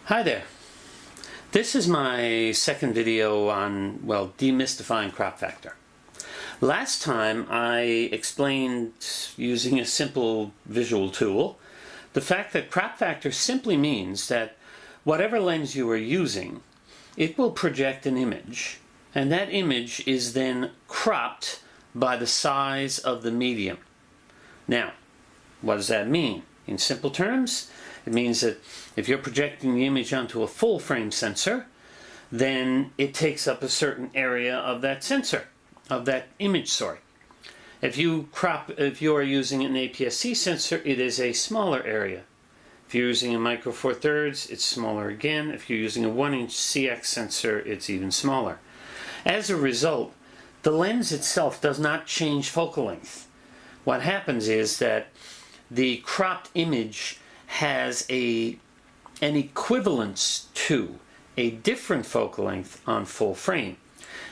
Hi there. This is my second video on, well, demystifying crop factor. Last time I explained, using a simple visual tool, the fact that crop factor simply means that whatever lens you are using, it will project an image, and that image is then cropped by the size of the medium. Now, what does that mean? In simple terms, it means that if you're projecting the image onto a full frame sensor, then it takes up a certain area of that sensor, of that image, sorry. If you are using an APS-C sensor, it is a smaller area. If you're using a micro four thirds, it's smaller again. If you're using a 1-inch CX sensor, it's even smaller. As a result, the lens itself does not change focal length. What happens is that the cropped image has an equivalence to a different focal length on full frame.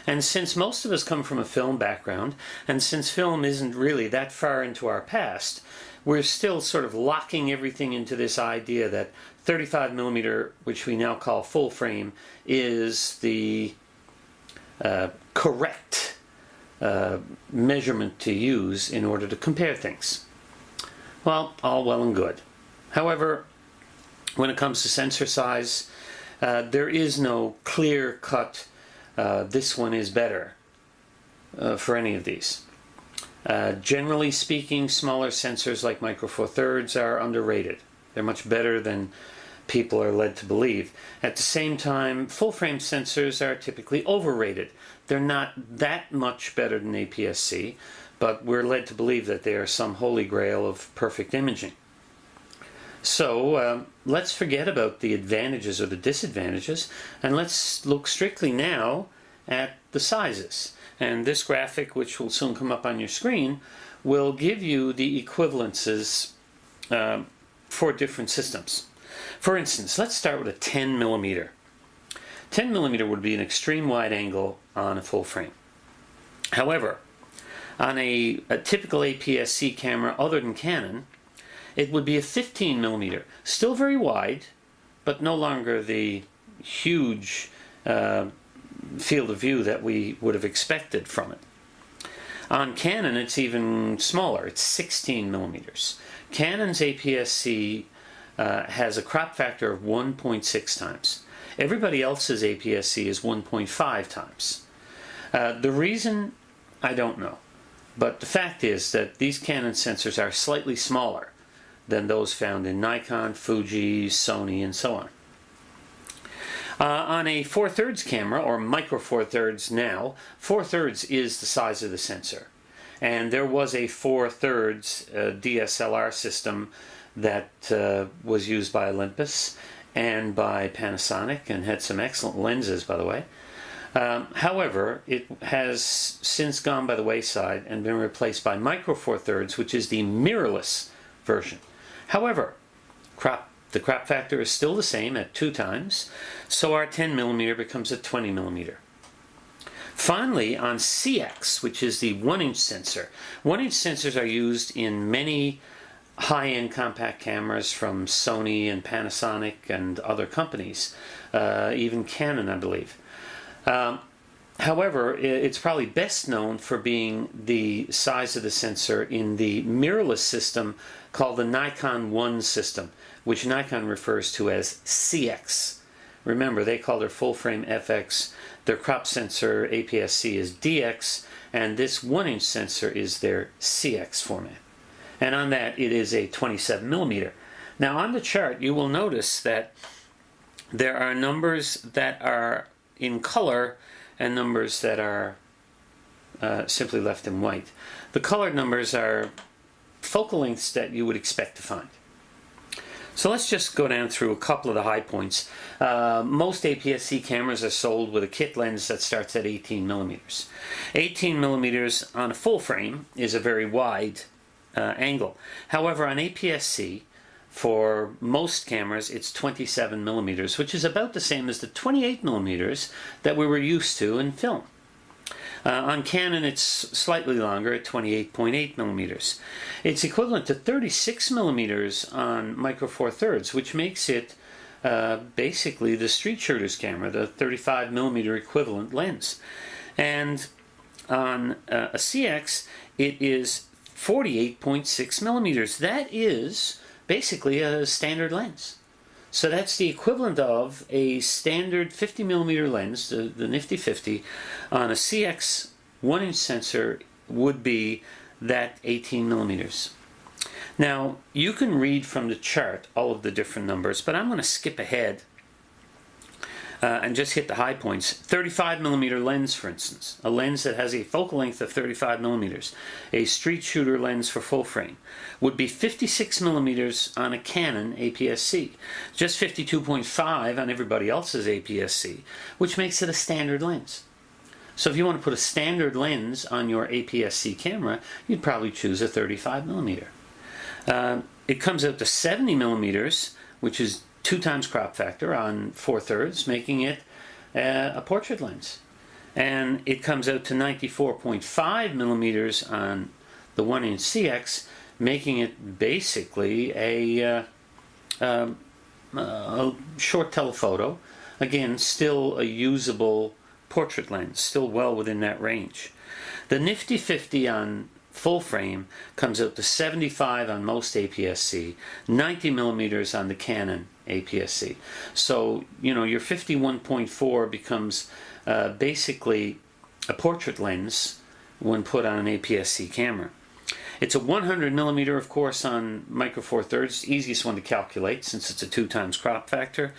And since most of us come from a film background, and since film isn't really that far into our past, we're still sort of locking everything into this idea that 35mm, which we now call full frame, is the correct measurement to use in order to compare things. Well, all well and good. However, when it comes to sensor size, there is no clear-cut, this one is better for any of these. Generally speaking, smaller sensors like micro four thirds are underrated. They're much better than people are led to believe. At the same time, full-frame sensors are typically overrated. They're not that much better than APS-C, but we're led to believe that they are some holy grail of perfect imaging. So let's forget about the advantages or the disadvantages, and let's look strictly now at the sizes. And this graphic, which will soon come up on your screen, will give you the equivalences for different systems. For instance, let's start with a 10mm. 10mm would be an extreme wide angle on a full frame. However, on a typical APS-C camera other than Canon, it would be a 15mm, still very wide, but no longer the huge field of view that we would have expected from it. On Canon, it's even smaller. It's 16mm. Canon's APS-C has a crop factor of 1.6 times. Everybody else's APS-C is 1.5 times. The reason, I don't know. But the fact is that these Canon sensors are slightly smaller than those found in Nikon, Fuji, Sony, and so on. On a 4/3 camera, or micro four thirds now, 4/3 is the size of the sensor. And there was a 4/3 DSLR system that was used by Olympus and by Panasonic, and had some excellent lenses, by the way. However, it has since gone by the wayside and been replaced by micro four thirds, which is the mirrorless version. However, the crop factor is still the same at 2 times, so our 10mm becomes a 20mm. Finally, on CX, which is the 1-inch sensor, 1-inch sensors are used in many high-end compact cameras from Sony and Panasonic and other companies, even Canon, I believe. However, it's probably best known for being the size of the sensor in the mirrorless system called the Nikon 1 system, which Nikon refers to as CX. Remember, they call their full-frame FX, their crop sensor APS-C is DX, and this 1-inch sensor is their CX format. And on that, it is a 27mm. Now, on the chart, you will notice that there are numbers that are in color and numbers that are simply left in white. The colored numbers are focal lengths that you would expect to find. So let's just go down through a couple of the high points. Most APS-C cameras are sold with a kit lens that starts at 18mm. 18mm on a full frame is a very wide angle. However, on APS-C, for most cameras, it's 27mm, which is about the same as the 28mm that we were used to in film. On Canon, it's slightly longer at 28.8mm. It's equivalent to 36mm on micro four thirds, which makes it basically the street shooter's camera, the 35mm equivalent lens. And on a CX, it is 48.6 millimeters. That is basically a standard lens. So that's the equivalent of a standard 50mm lens, the Nifty 50, on a CX 1-inch sensor would be that 18 millimeters. Now, you can read from the chart all of the different numbers, but I'm going to skip ahead and just hit the high points. 35mm lens, for instance, a lens that has a focal length of 35mm, a street shooter lens for full frame, would be 56mm on a Canon APS-C, just 52.5 on everybody else's APS-C, which makes it a standard lens. So if you want to put a standard lens on your APS-C camera, you'd probably choose a 35mm. It comes out to 70mm, which is 2 times crop factor on 4/3, making it a portrait lens. And it comes out to 94.5mm on the 1-inch CX, making it basically a short telephoto. Again, still a usable portrait lens, still well within that range. The Nifty 50 on full frame comes out to 75 on most APS-C, 90mm on the Canon APS-C. So, you know, your 51.4 becomes basically a portrait lens when put on an APS-C camera. It's a 100mm, of course, on micro four thirds, easiest one to calculate since it's a 2 times crop factor.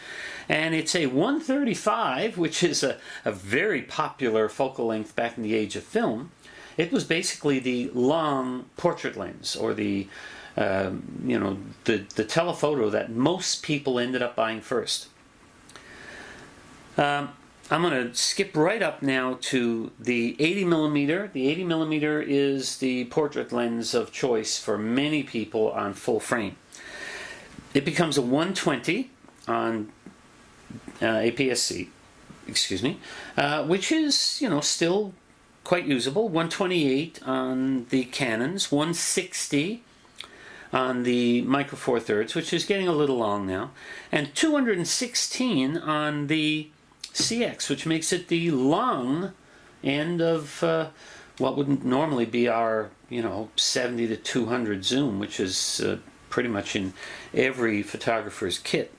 And it's a 135, which is a very popular focal length back in the age of film. It was basically the long portrait lens, or the the telephoto that most people ended up buying first. I'm going to skip right up now to the 80mm. The 80mm is the portrait lens of choice for many people on full frame. It becomes a 120 on APS-C, excuse me, which is, you know, still quite usable. 128 on the Canons, 160 on the micro four thirds, which is getting a little long now, and 216 on the CX, which makes it the long end of what would normally be our, 70 to 200 zoom, which is pretty much in every photographer's kit.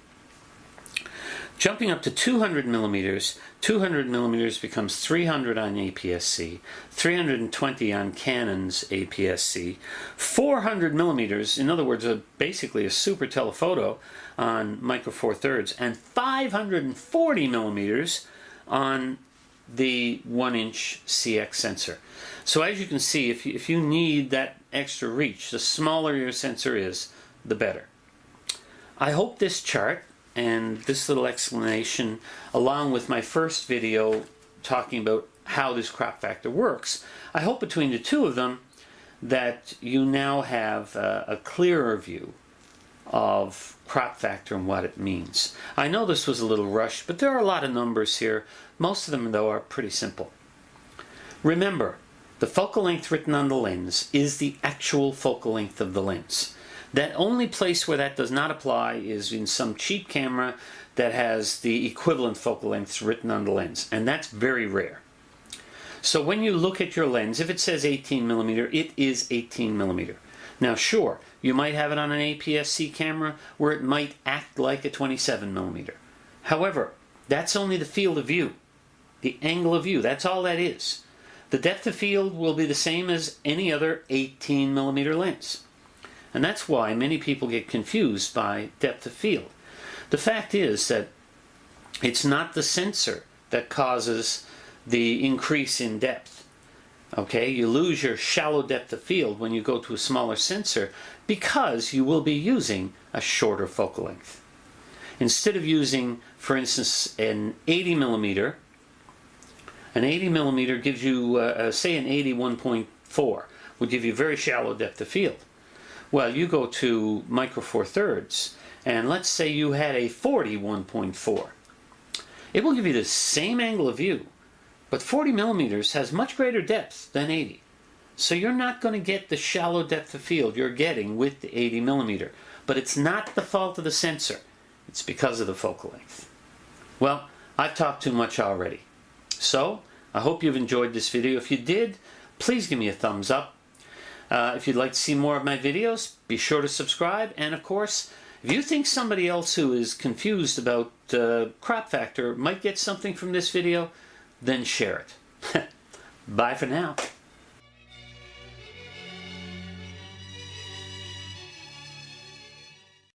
Jumping up to 200mm, 200mm becomes 300 on APS-C, 320 on Canon's APS-C, 400mm, in other words, basically a super telephoto on micro four thirds, and 540mm on the 1-inch CX sensor. So as you can see, if you need that extra reach, the smaller your sensor is, the better. I hope this chart and this little explanation, along with my first video talking about how this crop factor works, I hope between the two of them that you now have a clearer view of crop factor and what it means. I know this was a little rushed, but there are a lot of numbers here. Most of them, though, are pretty simple. Remember, the focal length written on the lens is the actual focal length of the lens. That only place where that does not apply is in some cheap camera that has the equivalent focal lengths written on the lens, and that's very rare. So when you look at your lens, if it says 18mm, it is 18mm. Now sure, you might have it on an APS-C camera where it might act like a 27mm. However, that's only the field of view, the angle of view, that's all that is. The depth of field will be the same as any other 18mm lens. And that's why many people get confused by depth of field. The fact is that it's not the sensor that causes the increase in depth. Okay, you lose your shallow depth of field when you go to a smaller sensor because you will be using a shorter focal length. Instead of using, for instance, an 80mm, an 80mm gives you, say an 81.4, would give you very shallow depth of field. Well, you go to micro four thirds, and let's say you had a 41.4. It will give you the same angle of view, but 40mm has much greater depth than 80. So you're not going to get the shallow depth of field you're getting with the 80mm. But it's not the fault of the sensor. It's because of the focal length. Well, I've talked too much already. So, I hope you've enjoyed this video. If you did, please give me a thumbs up. If you'd like to see more of my videos, be sure to subscribe. And of course, if you think somebody else who is confused about crop factor might get something from this video, then share it. Bye for now.